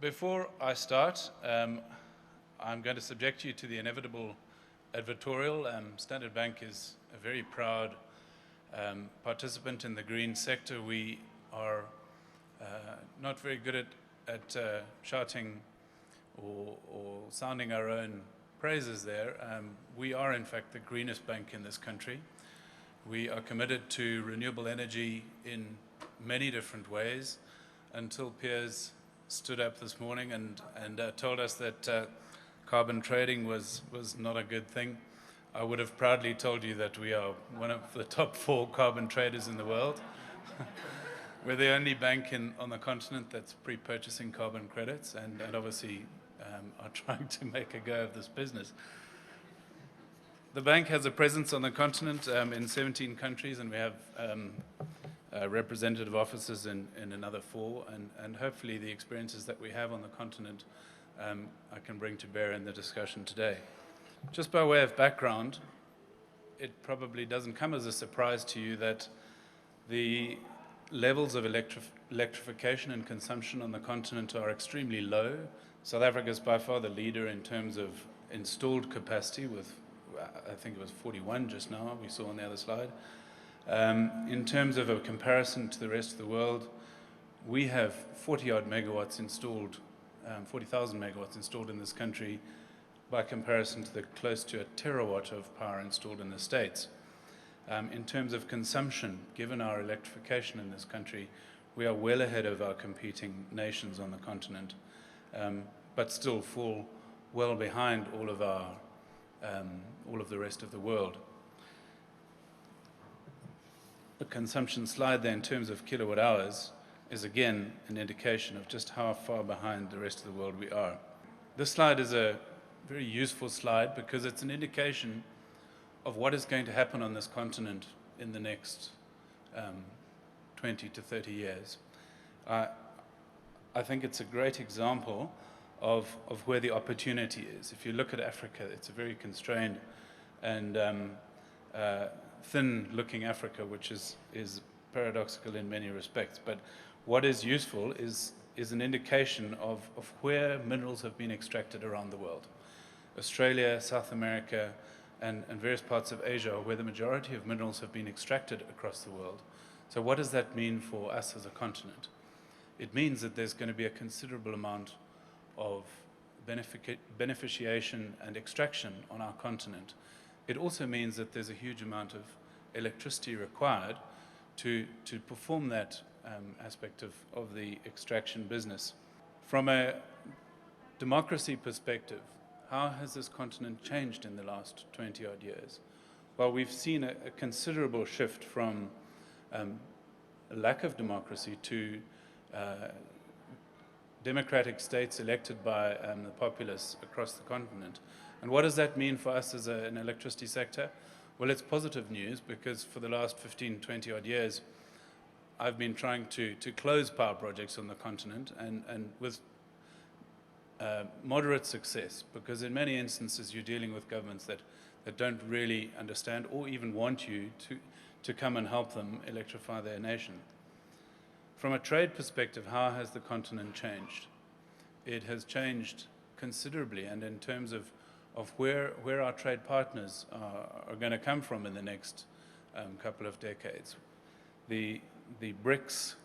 Before I start, I'm going to subject you to the inevitable advertorial. Standard Bank is a very proud participant in the green sector. We are not very good at shouting or sounding our own praises there. We are, in fact, the greenest bank in this country. We are committed to renewable energy in many different ways until peers stood up this morning and told us that carbon trading was not a good thing. I would have proudly told you that we are one of the top 4 carbon traders in the world. We're the only bank on the continent that's pre-purchasing carbon credits and obviously are trying to make a go of this business. The bank has a presence on the continent in 17 countries, and we have representative offices in another 4, and hopefully the experiences that we have on the continent I can bring to bear in the discussion today. Just by way of background, it probably doesn't come as a surprise to you that the levels of electrification and consumption on the continent are extremely low. South Africa is by far the leader in terms of installed capacity with, I think it was 41 just now, we saw on the other slide. In terms of a comparison to the rest of the world, we have 40-odd megawatts installed, 40,000 megawatts installed in this country by comparison to the close to a terawatt of power installed in the States. In terms of consumption, given our electrification in this country, we are well ahead of our competing nations on the continent, but still fall well behind all of the rest of the world. The consumption slide there in terms of kilowatt hours is again an indication of just how far behind the rest of the world we are. This slide is a very useful slide because it's an indication of what is going to happen on this continent in the next 20 to 30 years. I think it's a great example of where the opportunity is. If you look at Africa, it's a very constrained and thin-looking Africa, which is paradoxical in many respects. But what is useful is an indication of where minerals have been extracted around the world. Australia, South America, and various parts of Asia are where the majority of minerals have been extracted across the world. So what does that mean for us as a continent? It means that there's going to be a considerable amount of beneficiation and extraction on our continent. It also means that there's a huge amount of electricity required to perform that aspect of the extraction business. From a democracy perspective, how has this continent changed in the last 20-odd years? Well, we've seen a considerable shift from a lack of democracy to democratic states elected by the populace across the continent. And what does that mean for us as an electricity sector? Well, it's positive news because for the last 15, 20-odd years, I've been trying to close power projects on the continent and with moderate success, because in many instances you're dealing with governments that don't really understand or even want you to come and help them electrify their nation. From a trade perspective, how has the continent changed? It has changed considerably, and in terms of where our trade partners are going to come from in the next couple of decades. The BRICS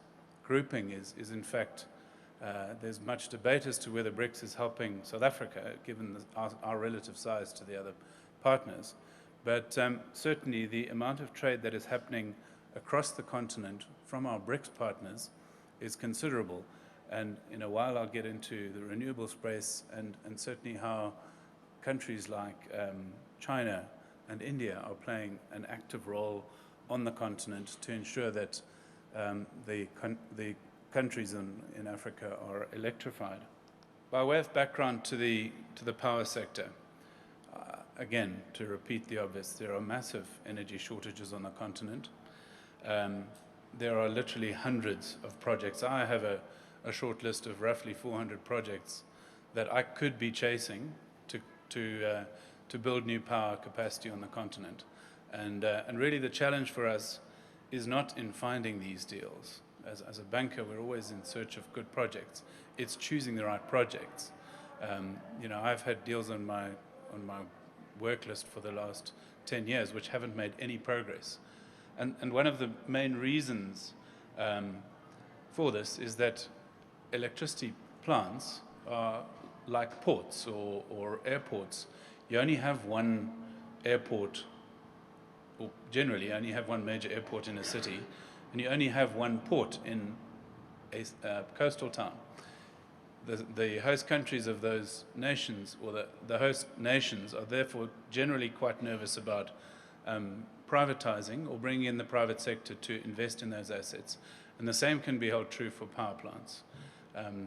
grouping is in fact, there's much debate as to whether BRICS is helping South Africa, given our relative size to the other partners. But certainly the amount of trade that is happening across the continent from our BRICS partners is considerable. And in a while I'll get into the renewable space and certainly how countries like China and India are playing an active role on the continent to ensure that the countries in Africa are electrified. By way of background to the power sector, again, to repeat the obvious, there are massive energy shortages on the continent. There are literally hundreds of projects. I have a short list of roughly 400 projects that I could be chasing to build new power capacity on the continent. And really the challenge for us is not in finding these deals. as a banker, we're always in search of good projects. It's choosing the right projects. I've had deals on my work list for the last 10 years which haven't made any progress. And one of the main reasons for this is that electricity plants are like ports or airports. You only have one airport, or generally only have one major airport in a city, and you only have one port in a coastal town. The host countries of those nations, or the host nations, are therefore generally quite nervous about privatizing or bringing in the private sector to invest in those assets. And the same can be held true for power plants.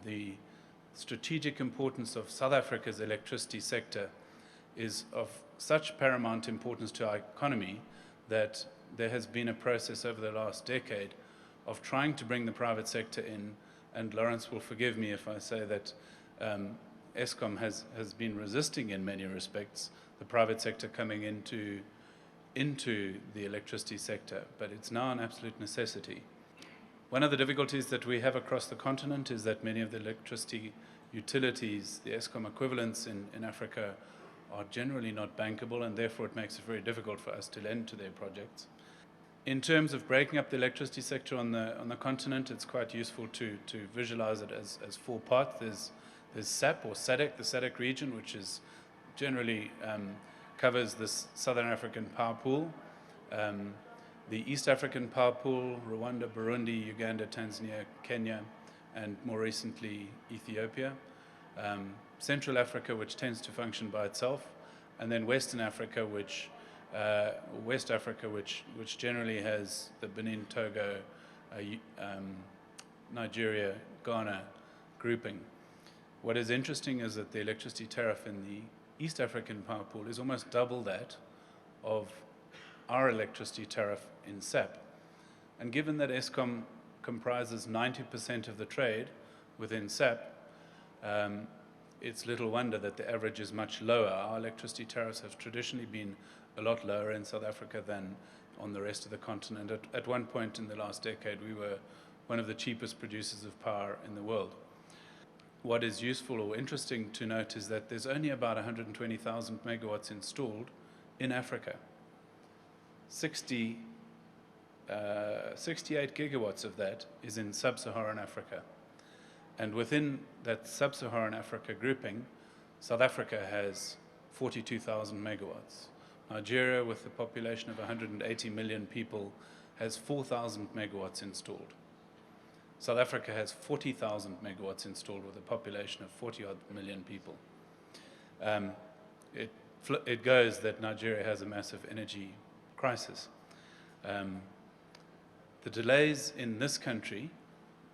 The strategic importance of South Africa's electricity sector is of such paramount importance to our economy that there has been a process over the last decade of trying to bring the private sector in. And Lawrence will forgive me if I say that Eskom has been resisting in many respects the private sector coming into the electricity sector, but it's now an absolute necessity. One of the difficulties that we have across the continent is that many of the electricity utilities, the Eskom equivalents in Africa, are generally not bankable, and therefore it makes it very difficult for us to lend to their projects. In terms of breaking up the electricity sector on the continent, it's quite useful to visualize it as four parts. There's SAP or SADC, the SADC region, which is generally covers this Southern African power pool, the East African power pool, Rwanda, Burundi, Uganda, Tanzania, Kenya, and more recently Ethiopia. Central Africa, which tends to function by itself, and then Western Africa, West Africa, which generally has the Benin, Togo, Nigeria, Ghana grouping. What is interesting is that the electricity tariff in the East African power pool is almost double that of our electricity tariff in SAP. And given that Eskom comprises 90% of the trade within SAP, it's little wonder that the average is much lower. Our electricity tariffs have traditionally been a lot lower in South Africa than on the rest of the continent. At one point in the last decade, we were one of the cheapest producers of power in the world. What is useful or interesting to note is that there's only about 120,000 megawatts installed in Africa. 68 gigawatts of that is in sub-Saharan Africa. And within that sub-Saharan Africa grouping, South Africa has 42,000 megawatts. Nigeria, with a population of 180 million people, has 4,000 megawatts installed. South Africa has 40,000 megawatts installed with a population of 40-odd million people. It goes that Nigeria has a massive energy crisis. The delays in this country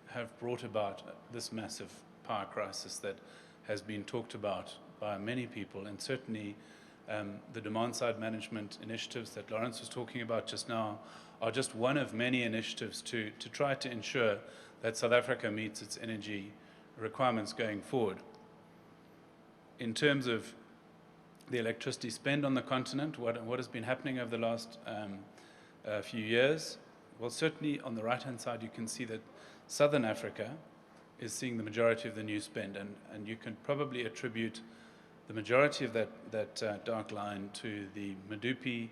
have brought about this massive power crisis that has been talked about by many people, and certainly the demand-side management initiatives that Lawrence was talking about just now are just one of many initiatives to try to ensure that South Africa meets its energy requirements going forward. In terms of the electricity spend on the continent, what has been happening over the last few years? Well, certainly on the right-hand side, you can see that Southern Africa is seeing the majority of the new spend, and you can probably attribute the majority of that dark line to the Medupi,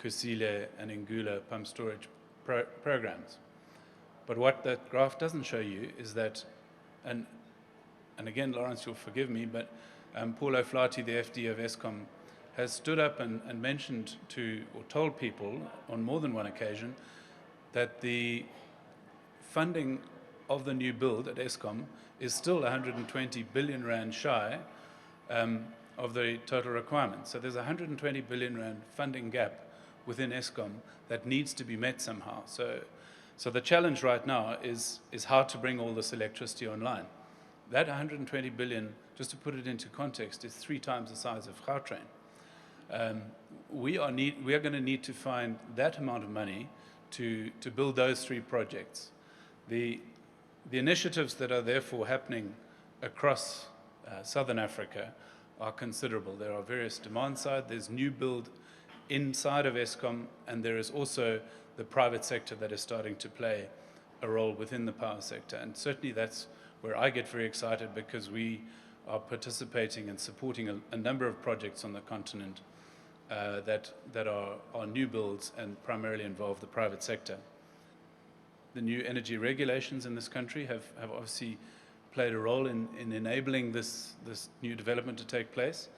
Kusile, and Ngula pump storage programs. But what that graph doesn't show you is that, and again, Lawrence, you'll forgive me, but Paul O'Flaherty, the FD of Eskom, has stood up and mentioned or told people on more than one occasion that the funding of the new build at Eskom is still 120 billion rand shy of the total requirement. So there's a 120 billion rand funding gap within Eskom that needs to be met somehow. So the challenge right now is how to bring all this electricity online. That 120 billion, just to put it into context, is 3 times the size of Gautrain. We are going to need to find that amount of money to build those 3 projects. The initiatives that are therefore happening across Southern Africa are considerable. There are various demand side, there's new build inside of Eskom, and there is also the private sector that is starting to play a role within the power sector. And certainly that's where I get very excited, because we are participating and supporting a number of projects on the continent that are new builds and primarily involve the private sector. The new energy regulations in this country have obviously played a role in enabling this new development to take place.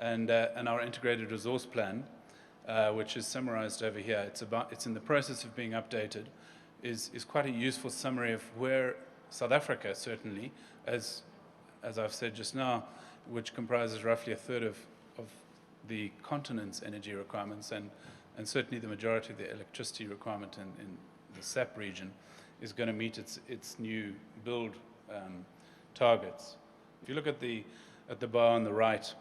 And our integrated resource plan, which is summarized over here, it's in the process of being updated, is quite a useful summary of where South Africa, certainly, as I've said just now, which comprises roughly a third of the continent's energy requirements, and certainly the majority of the electricity requirement in the SAP region, is going to meet its new build targets. If you look at the bar on the right,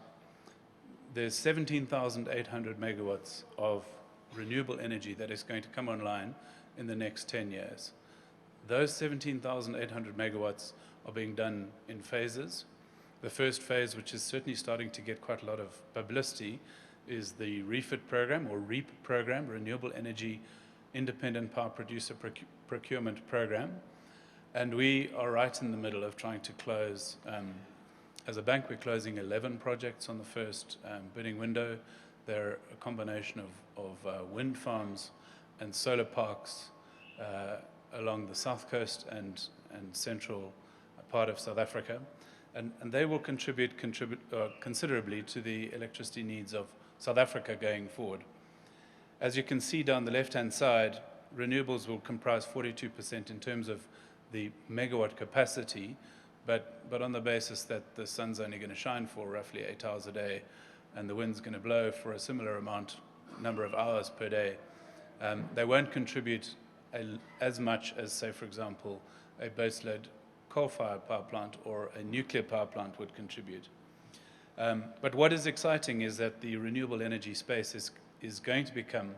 there's 17,800 megawatts of renewable energy that is going to come online in the next 10 years. Those 17,800 megawatts are being done in phases. The first phase, which is certainly starting to get quite a lot of publicity, is the REFIT program, or REAP program, Renewable Energy Independent Power Producer Procurement Program. And we are right in the middle of trying to close, as a bank, we're closing 11 projects on the first bidding window. They're a combination of wind farms and solar parks along the south coast and central part of South Africa. And they will contribute considerably to the electricity needs of South Africa going forward. As you can see down the left-hand side, renewables will comprise 42% in terms of the megawatt capacity, but on the basis that the sun's only going to shine for roughly 8 hours a day, and the wind's going to blow for a similar number of hours per day, they won't contribute as much as, say, for example, a baseload coal-fired power plant or a nuclear power plant would contribute. But what is exciting is that the renewable energy space is going to become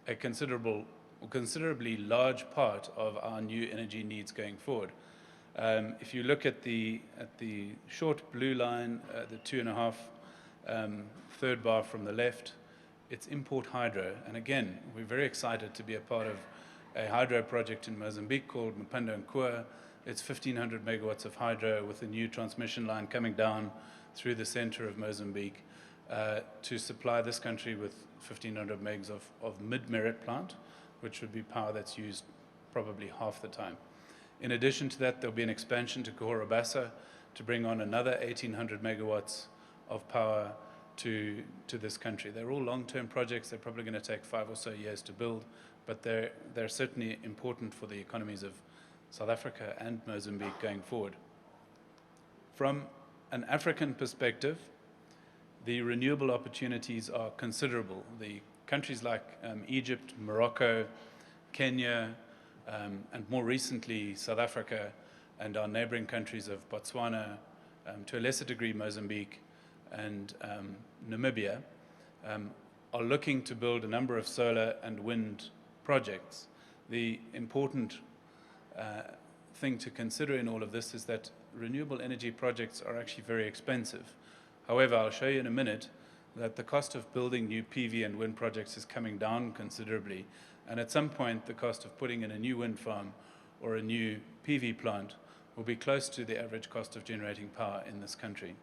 a considerably large part of our new energy needs going forward. If you look at the short blue line, the 2.5 third bar from the left, it's import hydro. And again, we're very excited to be a part of a hydro project in Mozambique called Mpanda Nkua. It's 1,500 megawatts of hydro with a new transmission line coming down through the center of Mozambique to supply this country with 1,500 megs of mid-merit plant, which would be power that's used probably half the time. In addition to that, there'll be an expansion to Cahora Bassa to bring on another 1,800 megawatts of power to this country. They're all long-term projects. They're probably going to take 5 or so years to build, but they're certainly important for the economies of South Africa and Mozambique going forward. From an African perspective, the renewable opportunities are considerable. The countries like Egypt, Morocco, Kenya, and more recently South Africa, and our neighboring countries of Botswana, to a lesser degree Mozambique, and Namibia, are looking to build a number of solar and wind projects. The important thing to consider in all of this is that renewable energy projects are actually very expensive. However, I'll show you in a minute that the cost of building new PV and wind projects is coming down considerably, and at some point the cost of putting in a new wind farm or a new PV plant will be close to the average cost of generating power in this country.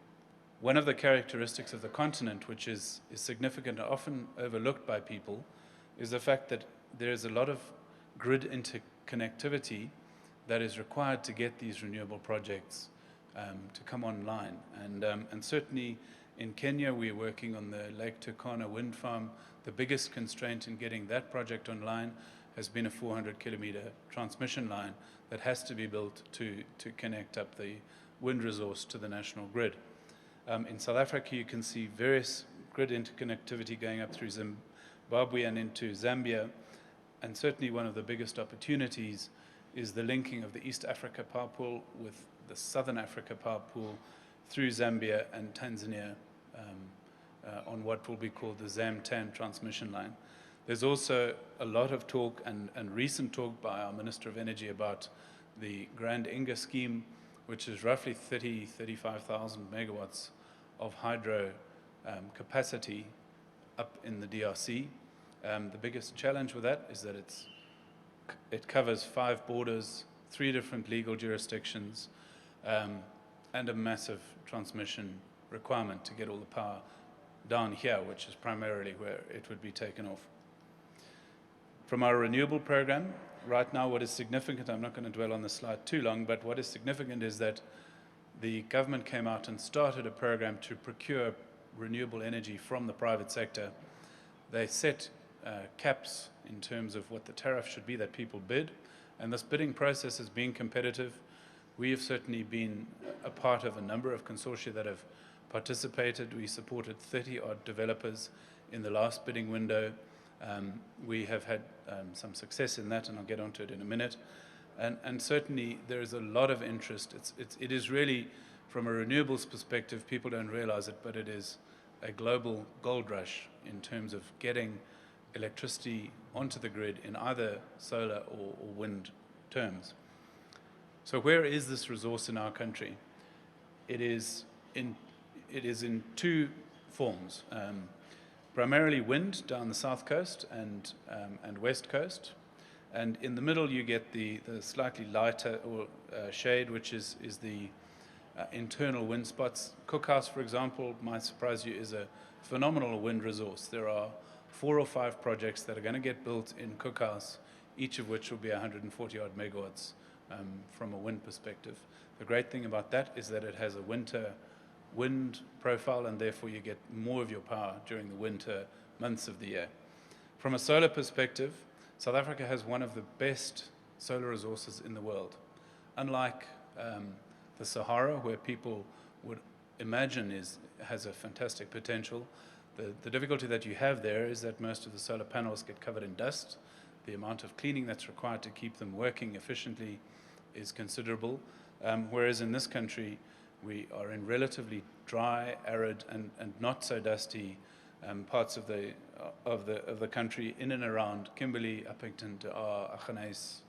One of the characteristics of the continent, which is significant and often overlooked by people, is the fact that there is a lot of grid interconnectivity that is required to get these renewable projects to come online. And certainly in Kenya, we're working on the Lake Turkana wind farm. The biggest constraint in getting that project online has been a 400-kilometer transmission line that has to be built to connect up the wind resource to the national grid. In South Africa, you can see various grid interconnectivity going up through Zimbabwe and into Zambia. And certainly one of the biggest opportunities is the linking of the East Africa power pool with the Southern Africa power pool through Zambia and Tanzania on what will be called the ZAM-TAN transmission line. There's also a lot of talk and recent talk by our Minister of Energy about the Grand Inga scheme, which is roughly 35,000 megawatts of hydro capacity up in the DRC. The biggest challenge with that is that it covers 5 borders 3 different legal jurisdictions, and a massive transmission requirement to get all the power down here, which is primarily where it would be taken off. From our renewable program, right now what is significant, I'm not going to dwell on this slide too long, but what is significant is that the government came out and started a program to procure renewable energy from the private sector. They set caps in terms of what the tariff should be that people bid, and this bidding process has been competitive. We have certainly been a part of a number of consortia that have participated. We supported 30-odd developers in the last bidding window. We have had some success in that, and I'll get onto it in a minute. And certainly there is a lot of interest. It is really, from a renewables perspective, people don't realize it, but it is a global gold rush in terms of getting electricity onto the grid in either solar or wind terms. So where is this resource in our country? It is in 2 forms. Primarily wind down the south coast and west coast. And in the middle you get the slightly lighter shade, which is the internal wind spots. Cookhouse, for example, might surprise you, is a phenomenal wind resource. There are 4 or 5 projects that are going to get built in Cookhouse, each of which will be 140-odd megawatts from a wind perspective. The great thing about that is that it has a winter wind profile, and therefore you get more of your power during the winter months of the year. From a solar perspective, South Africa has one of the best solar resources in the world. Unlike the Sahara, where people would imagine has a fantastic potential, the difficulty that you have there is that most of the solar panels get covered in dust. The amount of cleaning that's required to keep them working efficiently is considerable, whereas in this country we are in relatively dry, arid, and not so dusty parts of the country in and around Kimberley, Upington, De Aar, Aggeneys,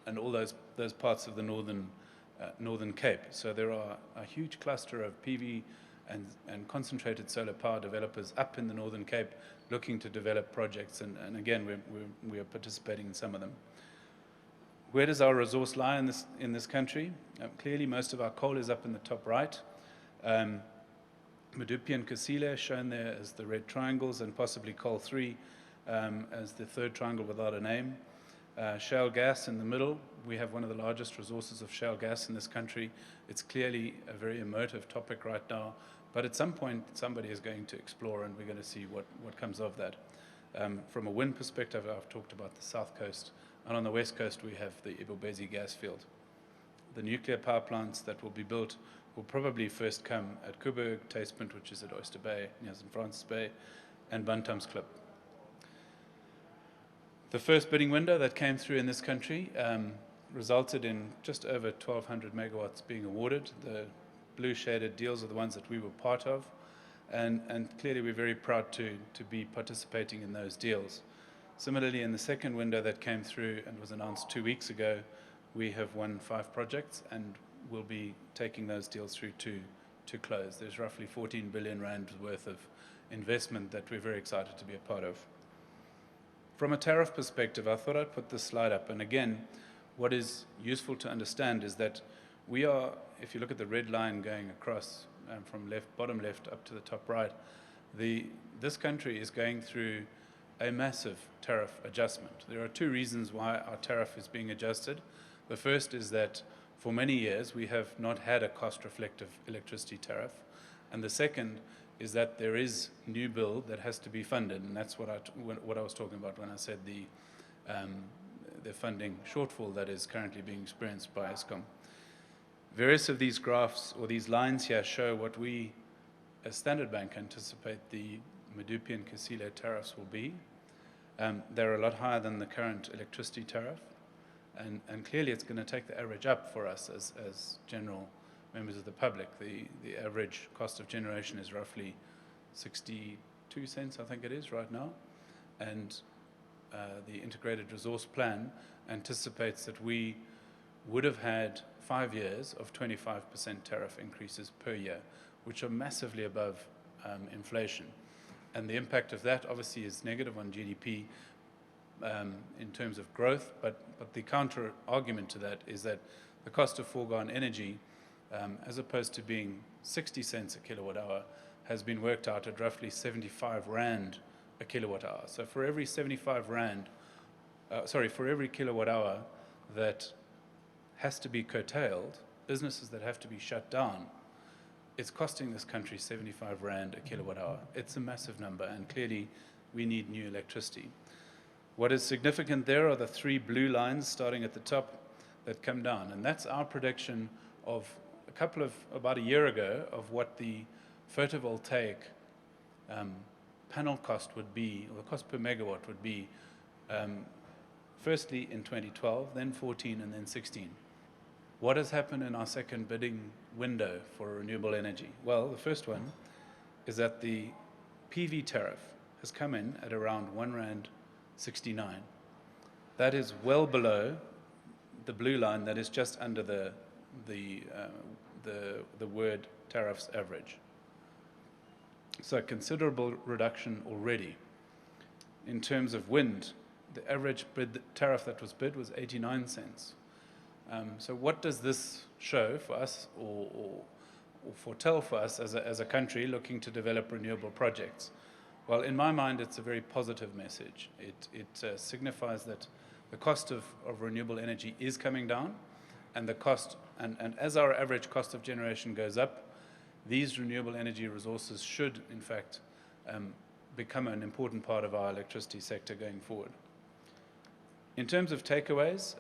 and all those parts of the northern Cape. So there are a huge cluster of PV and concentrated solar power developers up in the Northern Cape looking to develop projects, and again we are participating in some of them. Where does our resource lie in this country? Clearly most of our coal is up in the top right. Medupi and Kusile shown there as the red triangles, and possibly coal 3 as the third triangle without a name. Shale gas in the middle. We have one of the largest resources of shale gas in this country. It's clearly a very emotive topic right now, but at some point somebody is going to explore, and we're going to see what comes of that. From a wind perspective, I've talked about the south coast, and on the west coast we have the Ibobezi gas field. The nuclear power plants that will be built will probably first come at Coburg, Tastepunt, which is at Oyster Bay, near St. Francis Bay, and Bantamsklip. The first bidding window that came through in this country resulted in just over 1,200 megawatts being awarded. The blue shaded deals are the ones that we were part of, and clearly we're very proud to be participating in those deals. Similarly, in the second window that came through and was announced 2 weeks ago, we have won 5 projects and will be taking those deals through to close. There's roughly 14 billion rand worth of investment that we're very excited to be a part of. From a tariff perspective, I thought I'd put this slide up, and again, what is useful to understand is that we are, if you look at the red line going across from bottom left up to the top right, this country is going through a massive tariff adjustment. There are 2 reasons why our tariff is being adjusted. The first is that for many years we have not had a cost-reflective electricity tariff, and the second is that there is new bill that has to be funded, and that's what I was talking about when I said the funding shortfall that is currently being experienced by Eskom. Various of these graphs or these lines here show what we as Standard Bank anticipate the Medupi and Kusile tariffs will be. They're a lot higher than the current electricity tariff, and clearly it's going to take the average up for us as general members of the public. The average cost of generation is roughly 62 cents, I think it is right now, and the integrated resource plan anticipates that we would have had 5 years of 25% tariff increases per year, which are massively above inflation. And the impact of that obviously is negative on GDP, in terms of growth, but the counter argument to that is that the cost of foregone energy, as opposed to being 60 cents a kilowatt hour, has been worked out at roughly 75 rand a kilowatt hour. So for every 75 rand, for every kilowatt hour that has to be curtailed, businesses that have to be shut down, it's costing this country 75 rand a kilowatt hour. It's a massive number, and clearly we need new electricity. What is significant there are the 3 blue lines starting at the top that come down, and that's our prediction of about a year ago of what the photovoltaic panel cost would be, or the cost per megawatt would be, firstly in 2012, then 14, and then 16. What has happened in our second bidding window for renewable energy? Well, the first one is that the PV tariff has come in at around R1.69. That is well below the blue line that is just under the word tariffs average. So a considerable reduction already. In terms of wind, the average tariff that was bid was 89 cents. So what does this show for us, or foretell for us as a country looking to develop renewable projects? Well, in my mind, it's a very positive message. It signifies that the cost of renewable energy is coming down, and the cost, and as our average cost of generation goes up, these renewable energy resources should, in fact, become an important part of our electricity sector going forward. In terms of takeaways,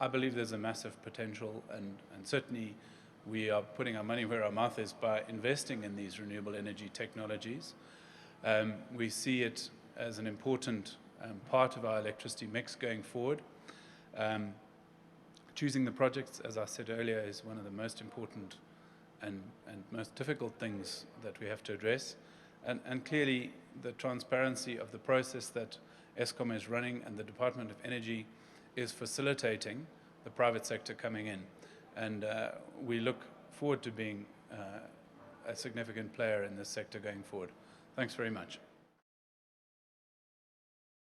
I believe there's a massive potential, and certainly we are putting our money where our mouth is by investing in these renewable energy technologies. We see it as an important part of our electricity mix going forward. Choosing the projects, as I said earlier, is one of the most important and most difficult things that we have to address. And clearly, the transparency of the process that Eskom is running and the Department of Energy is facilitating the private sector coming in. And we look forward to being a significant player in this sector going forward. Thanks very much.